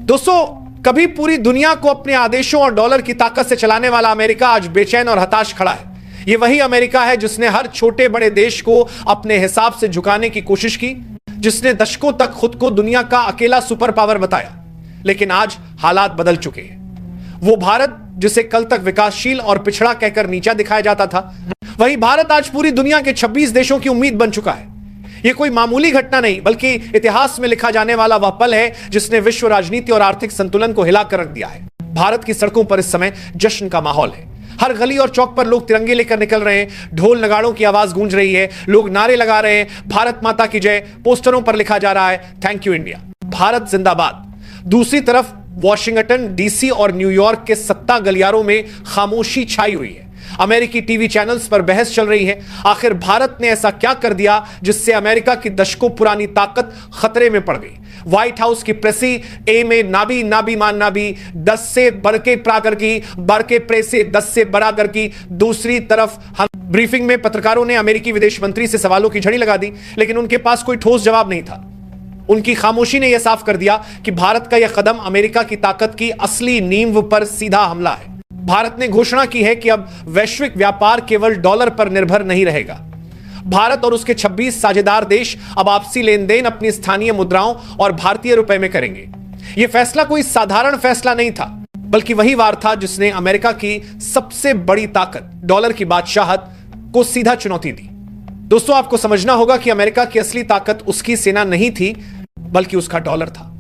दोस्तों, कभी पूरी दुनिया को अपने आदेशों और डॉलर की ताकत से चलाने वाला अमेरिका आज बेचैन और हताश खड़ा है। यह वही अमेरिका है जिसने हर छोटे बड़े देश को अपने हिसाब से झुकाने की कोशिश की, जिसने दशकों तक खुद को दुनिया का अकेला सुपर पावर बताया। लेकिन आज हालात बदल चुके हैं। वो भारत जिसे कल तक विकासशील और पिछड़ा कहकर नीचा दिखाया जाता था, वही भारत आज पूरी दुनिया के 26 देशों की उम्मीद बन चुका है। यह कोई मामूली घटना नहीं, बल्कि इतिहास में लिखा जाने वाला वह पल है जिसने विश्व राजनीति और आर्थिक संतुलन को हिलाकर रख दिया है। भारत की सड़कों पर इस समय जश्न का माहौल है। हर गली और चौक पर लोग तिरंगे लेकर निकल रहे हैं, ढोल नगाड़ों की आवाज गूंज रही है, लोग नारे लगा रहे हैं, भारत माता की जय। पोस्टरों पर लिखा जा रहा है, थैंक यू इंडिया, भारत जिंदाबाद। दूसरी तरफ वॉशिंगटन डीसी और न्यूयॉर्क के सत्ता गलियारों में खामोशी छाई हुई है। अमेरिकी टीवी चैनल्स पर बहस चल रही है, आखिर भारत ने ऐसा क्या कर दिया जिससे अमेरिका की दशकों पुरानी ताकत खतरे में पड़ गई। व्हाइट हाउस की प्रेसी ए में नाबी नाबी मान नाबी 10 से बढ़ के प्राकर की, बढ़ के प्रेसे 10 से बराकर की। दूसरी तरफ हम ब्रीफिंग में पत्रकारों ने अमेरिकी विदेश मंत्री से सवालों की झड़ी लगा दी, लेकिन उनके पास कोई ठोस जवाब नहीं था। उनकी खामोशी ने यह साफ कर दिया कि भारत का यह कदम अमेरिका की ताकत की असली नींव पर सीधा हमला है। भारत ने घोषणा की है कि अब वैश्विक व्यापार केवल डॉलर पर निर्भर नहीं रहेगा। भारत और उसके 26 साझेदार देश अब आपसी लेन देन अपनी स्थानीय मुद्राओं और भारतीय रुपए में करेंगे। यह फैसला कोई साधारण फैसला नहीं था, बल्कि वही वार था जिसने अमेरिका की सबसे बड़ी ताकत डॉलर की बादशाहत को सीधा चुनौती दी। दोस्तों, आपको समझना होगा कि अमेरिका की असली ताकत उसकी सेना नहीं थी, बल्कि उसका डॉलर था।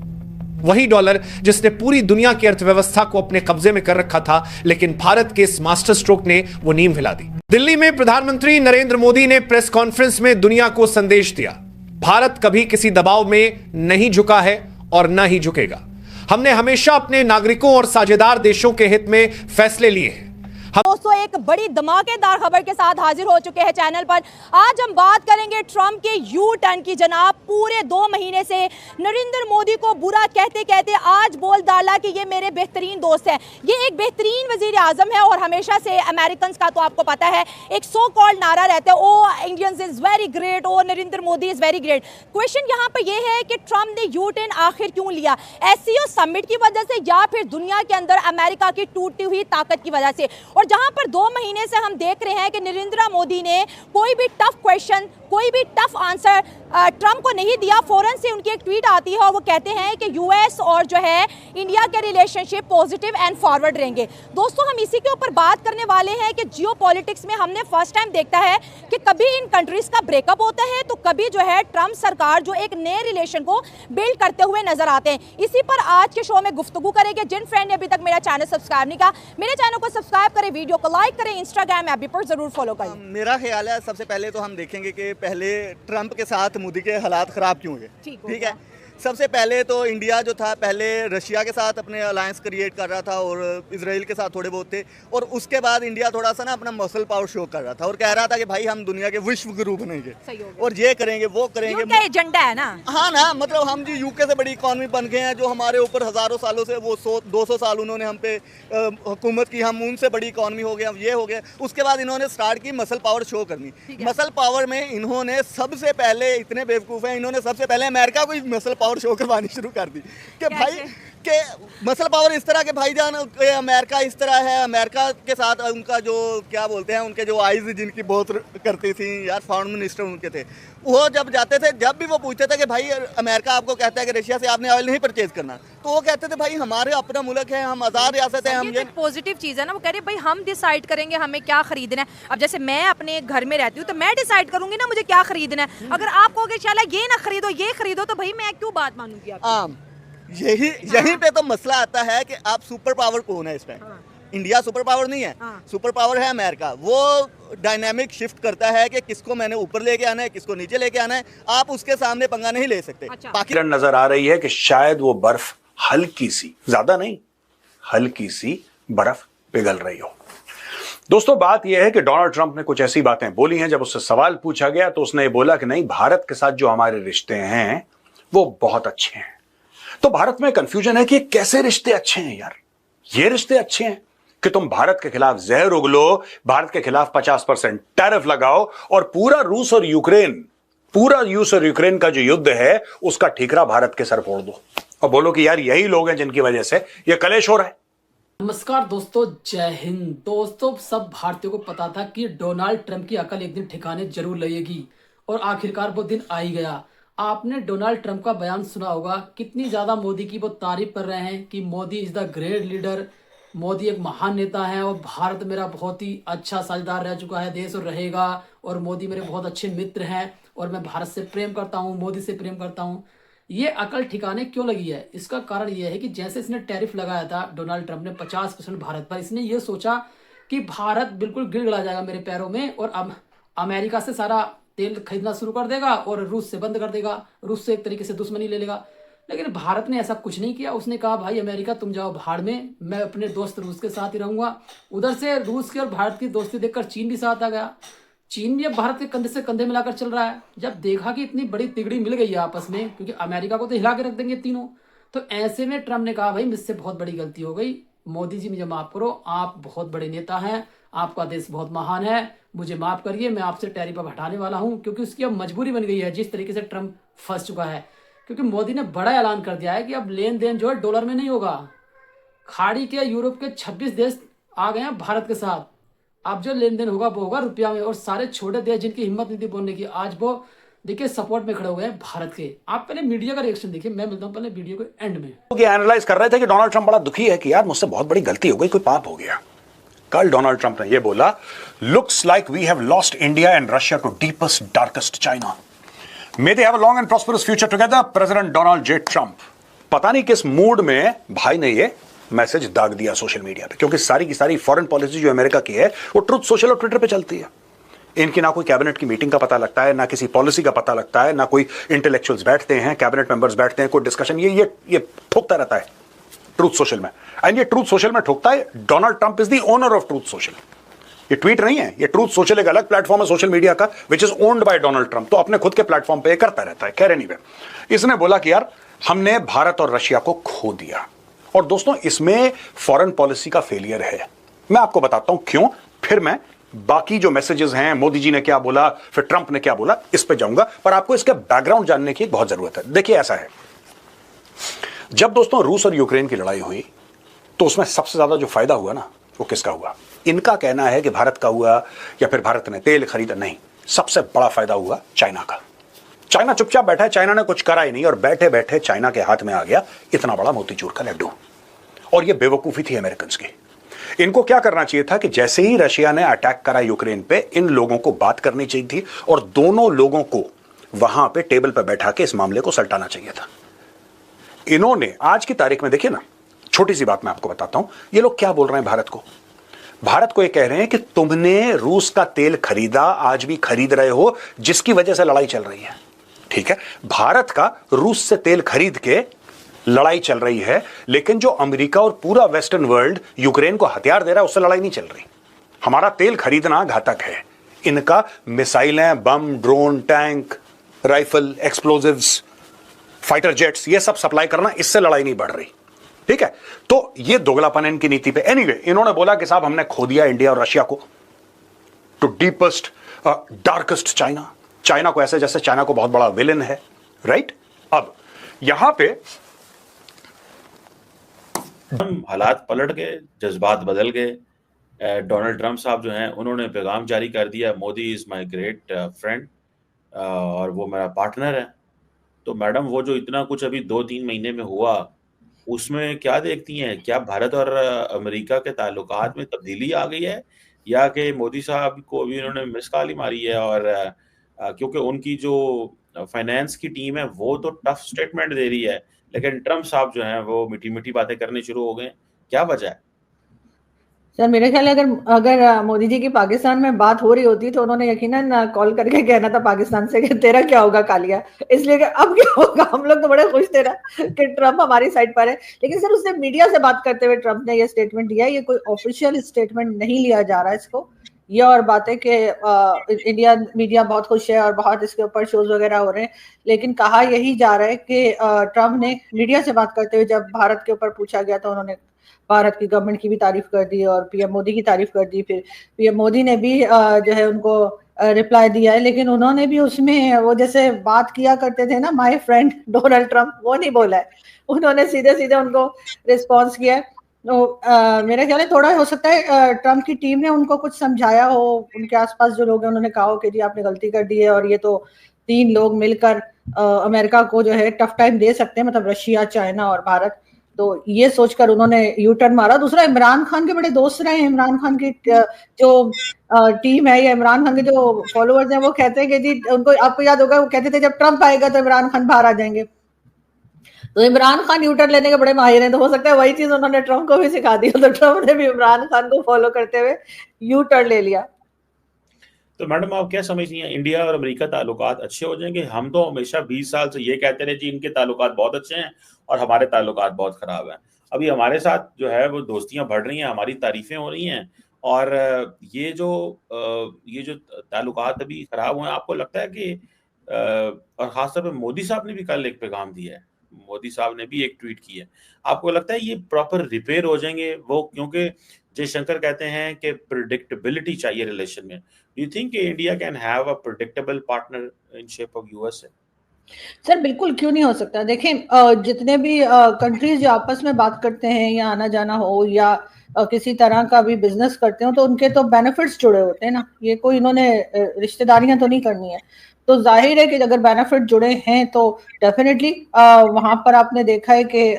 वही डॉलर जिसने पूरी दुनिया की अर्थव्यवस्था को अपने कब्जे में कर रखा था, लेकिन भारत के इस मास्टर स्ट्रोक ने वो नींव हिला दी। दिल्ली में प्रधानमंत्री नरेंद्र मोदी ने प्रेस कॉन्फ्रेंस में दुनिया को संदेश दिया, भारत कभी किसी दबाव में नहीं झुका है और न ही झुकेगा। हमने हमेशा अपने नागरिकों और साझेदार देशों के हित में फैसले लिए हैं। दोस्तों, एक बड़ी धमाकेदार खबर के साथ हाजिर हो चुके हैं चैनल पर। आज हम बात करेंगे ट्रंप के यू टर्न की। जनाब, पूरे 2 महीने से नरेंद्र मोदी को बुरा कहते कहते आज बोल डाला कि ये मेरे बेहतरीन दोस्त है। ये एक बेहतरीन वजीर आजम है और हमेशा से अमेरिकन का तो आपको पता है एक सो कॉल्ड नारा रहता है, oh Indians is very great, oh Narendra Modi is very great. Question यहाँ पर यह है कि ट्रंप ने यू टर्न आखिर क्यों लिया? एससीओ समिट की वजह से या फिर दुनिया के अंदर अमेरिका की टूटी हुई ताकत की वजह से? और जहां पर 2 महीने से हम देख रहे हैं कि नरेंद्र मोदी ने कोई भी टफ क्वेश्चन, कोई भी टफ आंसर ट्रंप को नहीं दिया, फौरन से उनकी एक ट्वीट आती है और वो कहते हैं कि यूएस और जो है इंडिया के रिलेशनशिप पॉजिटिव एंड फॉरवर्ड रहेंगे। दोस्तों, हम इसी के ऊपर बात करने वाले हैं कि जियोपॉलिटिक्स में हमने फर्स्ट टाइम देखता है कि कभी इन कंट्रीज का ब्रेकअप होता है तो कभी जो है ट्रंप सरकार जो एक नए रिलेशन को बिल्ड करते हुए नजर आते हैं। इसी पर आज के शो में गुफ्तगू करेंगे। जिन फ्रेंड ने अभी तक मेरा चैनल सब्सक्राइब नहीं किया, मेरे चैनल को सब्सक्राइब करें, वीडियो को लाइक करें, इंस्टाग्राम ऐप पर जरूर फॉलो करें। मेरा ख्याल है सबसे पहले तो हम देखेंगे कि पहले ट्रंप के साथ मोदी के हालात खराब क्यों हुए। ठीक है, सबसे पहले तो इंडिया जो था पहले रशिया के साथ अपने अलायंस क्रिएट कर रहा था और इजराइल के साथ थोड़े बहुत थे, और उसके बाद इंडिया थोड़ा सा ना अपना मसल पावर शो कर रहा था और कह रहा था कि भाई हम दुनिया के विश्व गुरु बनेंगे और ये करेंगे वो करेंगे। एजेंडा है ना? हाँ ना, मतलब हम जी यूके से बड़ी इकॉनमी बन गए हैं, जो हमारे ऊपर हजारों सालों से वो 100-200 साल उन्होंने हम पे हुकूमत की, हम उनसे बड़ी इकॉनमी हो गए, ये हो गया। उसके बाद इन्होंने स्टार्ट की मसल पावर शो करनी। मसल पावर में इन्होंने सबसे पहले, इतने बेवकूफ़ हैं, इन्होंने सबसे पहले अमेरिका को मसल पावर शो करवानी शुरू कर दी कि भाई के मसल पावर इस तरह के भाईजान, अमेरिका इस तरह है। अमेरिका के साथ उनका जो क्या बोलते हैं, उनके जो आइज जिनकी बहुत करती थी यार, फॉरेन मिनिस्टर उनके थे, वो जब जाते थे, जब भी वो पूछते थे कि भाई अमेरिका आपको कहता है कि रशिया से आपने ऑयल नहीं परचेज करना, तो वो कहते थे भाई हमारे अपना मुल्क है, हम आज़ाद रियासत है। हम ये पॉजिटिव चीज़ है ना, वो कह रहे भाई हम डिसाइड करेंगे हमें क्या खरीदना है। अब जैसे मैं अपने घर में रहती हूँ तो मैं डिसाइड करूंगी ना मुझे क्या खरीदना है। अगर आप कहोगे चला ये ना खरीदो ये खरीदो, तो भाई मैं क्यों बात मानूंगी आपकी? यहीं पे तो मसला आता है कि आप सुपर पावर कौन है इस टाइम। इंडिया सुपर पावर नहीं है, सुपर पावर है अमेरिका। वो डायनामिक शिफ्ट करता है कि किसको मैंने ऊपर लेके आना है, किसको नीचे लेके आना है। आप उसके सामने पंगा नहीं ले सकते। बाकी नजर आ रही है कि शायद वो बर्फ हल्की सी, ज्यादा नहीं, हल्की सी बर्फ पिघल रही हो। दोस्तों, बात यह है कि डोनाल्ड ट्रंप ने कुछ ऐसी बातें बोली हैं, जब उससे सवाल पूछा गया तो उसने बोला कि नहीं, भारत के साथ जो हमारे रिश्ते हैं वो बहुत अच्छे हैं। तो भारत में कंफ्यूजन है कि कैसे रिश्ते अच्छे हैं यार? ये रिश्ते अच्छे हैं कि तुम भारत के खिलाफ जहर उगलो, भारत के खिलाफ 50% टैरिफ लगाओ और पूरा रूस और यूक्रेन का जो युद्ध है उसका ठीकरा भारत के सर फोड़ दो और बोलो कि यार यही लोग हैं जिनकी वजह से ये कलेश हो रहा है। नमस्कार दोस्तों, जय हिंद। दोस्तों, सब भारतीयों को पता था कि डोनाल्ड ट्रंप की अकल एक दिन ठिकाने जरूर लगेगी और आखिरकार वो दिन आ ही गया। आपने डोनाल्ड ट्रंप का बयान सुना होगा, कितनी ज्यादा मोदी की वो तारीफ कर रहे हैं कि Modi is the great leader, Modi एक महान नेता है और भारत मेरा बहुत ही अच्छा साझेदार रह चुका है देश और रहेगा, और मोदी मेरे बहुत अच्छे मित्र हैं और मैं भारत से प्रेम करता हूँ, मोदी से प्रेम करता हूँ। ये अकल ठिकाने क्यों लगी है? इसका कारण ये है कि जैसे इसने टैरिफ लगाया था डोनाल्ड ट्रंप ने 50% भारत पर, इसने ये सोचा कि भारत बिल्कुल गिड़गिड़ा जाएगा मेरे पैरों में और अब अमेरिका से सारा तेल खरीदना शुरू कर देगा और रूस से बंद कर देगा, रूस से एक तरीके से दुश्मनी ले लेगा। लेकिन भारत ने ऐसा कुछ नहीं किया। उसने कहा भाई अमेरिका तुम जाओ भाड़ में, मैं अपने दोस्त रूस के साथ ही रहूंगा। उधर से रूस के और भारत की दोस्ती देखकर चीन भी साथ आ गया। चीन भी अब भारत के कंधे से कंधे मिलाकर चल रहा है। जब देखा कि इतनी बड़ी तिगड़ी मिल गई है आपस में, क्योंकि अमेरिका को तो हिला के रख देंगे तीनों, तो ऐसे में ट्रम्प ने कहा भाई मुझसे बहुत बड़ी गलती हो गई, मोदी जी मुझे माफ करो, आप बहुत बड़े नेता हैं, आपका देश बहुत महान है, मुझे माफ करिए, मैं आपसे टैरिफ अब हटाने वाला हूं। क्योंकि उसकी अब मजबूरी बन गई है जिस तरीके से ट्रम्प फंस चुका है। क्योंकि मोदी ने बड़ा ऐलान कर दिया है कि अब लेन देन जो है डॉलर में नहीं होगा। खाड़ी के यूरोप के 26 देश आ गए हैं भारत के साथ, अब जो लेन देन होगा वो होगा रुपया में। और सारे छोटे देश जिनकी हिम्मत नहीं थी बोलने की, आज वो देखिए सपोर्ट में खड़े हुए हैं भारत के। आप पहले मीडिया का रिएक्शन देखिए, मैं मिलता हूं पहले वीडियो के एंड में। ये एनालाइज कर रहे थे कि डोनाल्ड ट्रंप बड़ा दुखी है कि यार मुझसे बहुत बड़ी गलती हो गई, कोई पाप हो गया। कल डोनाल्ड ट्रंप ने यह बोला, looks like we have lost India and Russia to deepest darkest China, may they have a long and prosperous future together, President Donald J Trump. पता नहीं किस मूड में भाई ने ये मैसेज दाग दिया सोशल मीडिया पे, क्योंकि सारी की सारी फॉरेन पॉलिसी जो अमेरिका की है वो ट्रुथ सोशल और ट्विटर पे चलती है। इनकी ना कोई कैबिनेट की मीटिंग का पता लगता है, ना किसी पॉलिसी का पता लगता है, ना कोई इंटेलेक्चुअल्स बैठते हैं, कैबिनेट मेंबर्स बैठते हैं, कोई डिस्कशन, ये ठोकता रहता है ट्रूथ सोशल में। एंड ये ट्रूथ सोशल में ठोकता है Donald Trump is the owner of truth social. ये ट्वीट नहीं है, ये ट्रूथ सोशल एक अलग प्लेटफॉर्म है सोशल मीडिया का, which is owned by Donald Trump. तो अपने खुद के प्लेटफॉर्म पे करता रहता है। खैर एनीवे, इसने बोला कि यार हमने भारत और रशिया को खो दिया। और दोस्तों इसमें फॉरेन पॉलिसी का फेलियर है। मैं आपको बताता हूं क्यों, फिर मैं बाकी जो मैसेजेस हैं, मोदी जी ने क्या बोला, फिर ट्रंप ने क्या बोला, इस पे जाऊंगा। पर आपको इसका बैकग्राउंड जानने की बहुत जरूरत है। देखिए ऐसा है, जब दोस्तों रूस और यूक्रेन की लड़ाई हुई तो उसमें सबसे ज्यादा जो फायदा हुआ ना, वो किसका हुआ? इनका कहना है कि भारत का हुआ या फिर भारत ने तेल खरीदा, नहीं, सबसे बड़ा फायदा हुआ चाइना का। चाइना चुपचाप बैठा है, चाइना ने कुछ करा ही नहीं और बैठे बैठे चाइना के हाथ में आ गया इतना बड़ा मोतीचूर का लड्डू। और यह बेवकूफी थी अमेरिकन की। इनको क्या करना चाहिए था कि जैसे ही रशिया ने अटैक करा यूक्रेन पे, इन लोगों को बात करनी चाहिए थी और दोनों लोगों को वहां पे टेबल पे बैठा के इस मामले को सल्टाना चाहिए था। इन्होंने आज की तारीख में देखिए ना, छोटी सी बात मैं आपको बताता हूं, ये लोग क्या बोल रहे हैं भारत को। भारत को ये कह रहे हैं कि तुमने रूस का तेल खरीदा, आज भी खरीद रहे हो, जिसकी वजह से लड़ाई चल रही है। ठीक है, भारत का रूस से तेल खरीद के लड़ाई चल रही है, लेकिन जो अमेरिका और पूरा वेस्टर्न वर्ल्ड यूक्रेन को हथियार दे रहा है उससे लड़ाई नहीं चल रही। हमारा तेल खरीदना घातक है, इनका मिसाइलें, bomb, drone, tank, rifle, explosives, fighter jets, ये सब सप्लाई करना, इससे लड़ाई नहीं बढ़ रही। ठीक है, तो ये दोगलापन इनकी नीति पे। एनीवे, इन्होंने बोला कि साहब हमने खो दिया इंडिया और रशिया को to deepest darkest China. China को ऐसे जैसे चाइना को बहुत बड़ा विलेन है, राइट? अब यहां पे हालात पलट गए, जज्बात बदल गए। डोनाल्ड ट्रंप साहब जो हैं उन्होंने पैगाम जारी कर दिया, Modi is my great friend और वो मेरा पार्टनर है। तो मैडम वो जो इतना कुछ अभी 2-3 महीने में हुआ, उसमें क्या देखती हैं? क्या भारत और अमेरिका के ताल्लुकात में तब्दीली आ गई है, या कि मोदी साहब को अभी उन्होंने मिस कॉल ही मारी है? और क्योंकि उनकी जो फाइनेंस की टीम है वो तो टफ स्टेटमेंट दे रही है, लेकिन ट्रंप साहब जो हैं वो मीठी मीठी बातें करनी शुरू हो गए। क्या वजह है? सर मेरे ख्याल है अगर मोदी जी की पाकिस्तान में बात हो रही होती तो उन्होंने यकीनन कॉल करके कहना था पाकिस्तान से कि तेरा क्या होगा कालिया, इसलिए कि अब क्या होगा। हम लोग तो बड़े खुश थे ना कि ट्रंप हमारी साइड पर है। लेकिन सर उसने मीडिया से बात करते हुए ट्रंप ने ये स्टेटमेंट दिया, ये कोई ऑफिशियल स्टेटमेंट नहीं लिया जा रहा है इसको। ये और बात है कि इंडिया मीडिया बहुत खुश है और बहुत इसके ऊपर शोज वगैरह हो रहे हैं, लेकिन कहा यही जा रहा है कि ट्रंप ने मीडिया से बात करते हुए जब भारत के ऊपर पूछा गया तो उन्होंने भारत की गवर्नमेंट की भी तारीफ कर दी और पीएम मोदी की तारीफ कर दी। फिर पीएम मोदी ने भी जो है उनको रिप्लाई दिया है, लेकिन उन्होंने भी उसमें वो जैसे बात किया करते थे ना, माय फ्रेंड डोनाल्ड ट्रंप, वो नहीं बोला है। उन्होंने सीधे सीधे उनको रिस्पॉन्स किया है। तो मेरा ख्याल है थोड़ा हो सकता है ट्रम्प की टीम ने उनको कुछ समझाया हो, उनके आसपास जो लोग हैं उन्होंने कहा हो कि जी आपने गलती कर दी है और ये तो 3 लोग मिलकर अमेरिका को जो है टफ टाइम दे सकते हैं, मतलब रशिया, चाइना और भारत। तो ये सोचकर उन्होंने यू टर्न मारा। दूसरा, इमरान खान के बड़े दोस्त रहे हैं। इमरान खान की जो टीम है या इमरान खान के जो फॉलोअर्स हैं वो कहते हैं कि जी उनको, आपको याद होगा वो कहते थे जब ट्रम्प आएगा तो इमरान खान बाहर आ जाएंगे। तो इमरान खान यू टर्न लेने के बड़े माहिर हैं, तो हो सकता है वही चीज उन्होंने ट्रम्प को भी सिखा दी, तो ट्रम्प ने भी इमरान खान को फॉलो करते हुए यू टर्न ले लिया। तो मैडम आप क्या समझती हैं, इंडिया और अमेरिका ताल्लुकात अच्छे हो जाएंगे? हम तो हमेशा 20 साल से ये कहते रहे जी इनके ताल्लुकात बहुत अच्छे हैं और हमारे ताल्लुकात बहुत खराब हैं। अभी हमारे साथ जो है वो दोस्तियां बढ़ रही हैं, हमारी तारीफें हो रही हैं, और ये जो ताल्लुकात अभी खराब हुए हैं, आपको लगता है कि और खासतौर पर मोदी साहब ने भी कल एक पैगाम दिया है, मोदी साहब ने भी एक ट्वीट की है, आपको लगता है ये प्रॉपर रिपेयर हो जाएंगे वो? क्योंकि जयशंकर कहते हैं कि प्रिडिक्टेबिलिटी चाहिए रिलेशन में। Do you think India can have a predictable partner in shape of USA? Sir बिल्कुल, क्यों नहीं हो सकता। देखें, जितने भी कंट्रीज जो आपस में बात करते हैं या आना जाना हो या किसी तरह का भी बिजनेस करते हो, तो उनके तो बेनिफिट्स जुड़े होते हैं ना। ये कोई इन्होंने रिश्तेदारियां तो नहीं करनी है। तो जाहिर है कि अगर बेनिफिट जुड़े हैं तो डेफिनेटली वहां पर आपने देखा है कि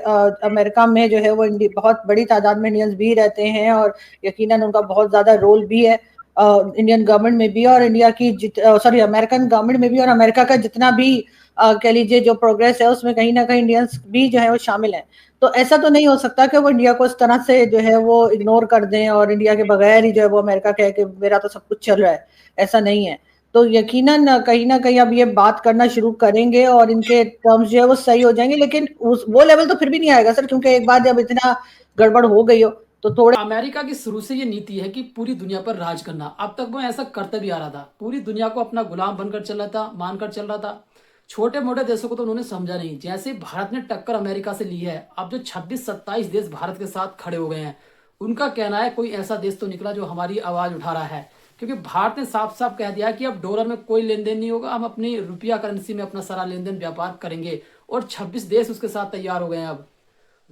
अमेरिका में जो है वो बहुत बड़ी तादाद में इंडियंस भी रहते हैं और यकीनन उनका बहुत ज्यादा रोल भी है इंडियन गवर्नमेंट में भी और इंडिया की अमेरिकन गवर्नमेंट में भी, और अमेरिका का जितना भी कह लीजिए जो प्रोग्रेस है उसमें कहीं ना कहीं इंडियंस भी जो है वो शामिल हैं। तो ऐसा तो नहीं हो सकता कि वो इंडिया को इस तरह से जो है वो इग्नोर कर दें और इंडिया के बगैर ही जो है वो अमेरिका कहे कि मेरा तो सब कुछ चल रहा है। ऐसा नहीं है। तो यकीनन कहीं ना कहीं अब ये बात करना शुरू करेंगे और इनके टर्म्स जो है वो सही हो जाएंगे, लेकिन वो लेवल तो फिर भी नहीं आएगा सर, क्योंकि एक बार जब इतना गड़बड़ हो गई हो तो थोड़े। अमेरिका की शुरू से ये नीति है कि पूरी दुनिया पर राज करना। अब तक वो ऐसा करता भी आ रहा था, पूरी दुनिया को अपना गुलाम बनकर चल रहा था, मानकर चल रहा था। छोटे मोटे देशों को तो उन्होंने समझा नहीं। जैसे भारत ने टक्कर अमेरिका से ली है, अब जो 26-27 देश भारत के साथ खड़े हो गए हैं, उनका कहना है कोई ऐसा देश तो निकला जो हमारी आवाज उठा रहा है। क्योंकि भारत ने साफ साफ कह दिया कि अब डॉलर में कोई लेन देन नहीं होगा, हम अपनी रुपया करेंसी में अपना सारा लेन देन व्यापार करेंगे। और 26 देश उसके साथ तैयार हो गए हैं अब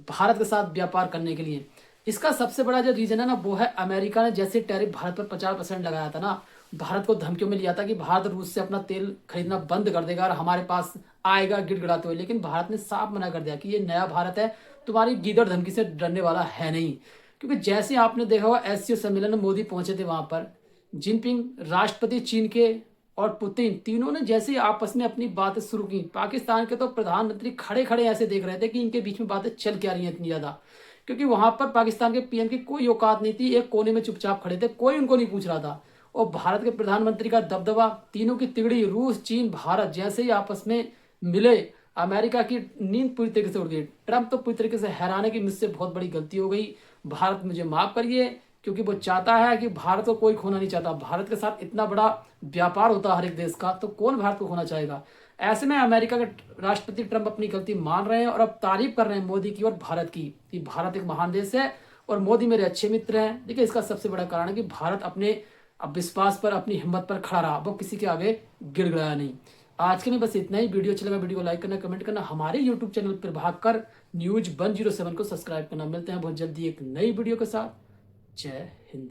भारत के साथ व्यापार करने के लिए। इसका सबसे बड़ा जो रीजन है ना वो है अमेरिका ने जैसे टैरिफ भारत पर 50% लगाया था ना, भारत को धमकियों में लिया था कि भारत रूस से अपना तेल खरीदना बंद कर देगा और हमारे पास आएगा गिड़गिड़ाते हुए। लेकिन भारत ने साफ मना कर दिया कि ये नया भारत है, तुम्हारी गीदड़ धमकी से डरने वाला है नहीं। क्योंकि जैसे आपने देखा हुआ एससीओ सम्मेलन में मोदी पहुंचे थे, वहां पर जिनपिंग राष्ट्रपति चीन के और पुतिन तीनों ने जैसे ही आपस में अपनी बातें शुरू की, पाकिस्तान के तो प्रधानमंत्री खड़े खड़े ऐसे देख रहे थे कि इनके बीच में बातें चल क्या रही हैं इतनी ज्यादा। क्योंकि वहां पर पाकिस्तान के पीएम की कोई औकात नहीं थी, एक कोने में चुपचाप खड़े थे, कोई उनको नहीं पूछ रहा था। और भारत के प्रधानमंत्री का दबदबा, तीनों की तिगड़ी, रूस, चीन, भारत जैसे ही आपस में मिले, अमेरिका की नींद पूरी तरीके से उड़ गई। ट्रंप तो पूरी तरीके से हैरान है कि मुझसे बहुत बड़ी गलती हो गई, भारत मुझे माफ करिए। क्योंकि वो चाहता है कि भारत को कोई खोना नहीं चाहता। भारत के साथ इतना बड़ा व्यापार होता है हर एक देश का, तो कौन भारत को खोना चाहेगा। ऐसे में अमेरिका के राष्ट्रपति ट्रंप अपनी गलती मान रहे हैं और अब तारीफ कर रहे हैं मोदी की और भारत की कि भारत एक महान देश है और मोदी मेरे अच्छे मित्र हैं। देखिए, इसका सबसे बड़ा कारण है कि भारत अपने विश्वास पर, अपनी हिम्मत पर खड़ा रहा, वो किसी के आगे गिड़गिड़ाया नहीं। आज के लिए बस इतना ही। वीडियो अच्छा लगा वीडियो को लाइक करना, कमेंट करना, हमारे यूट्यूब चैनल पर भागकर न्यूज 107 को सब्सक्राइब करना। मिलते हैं बहुत जल्दी एक नई वीडियो के साथ। जय हिंद।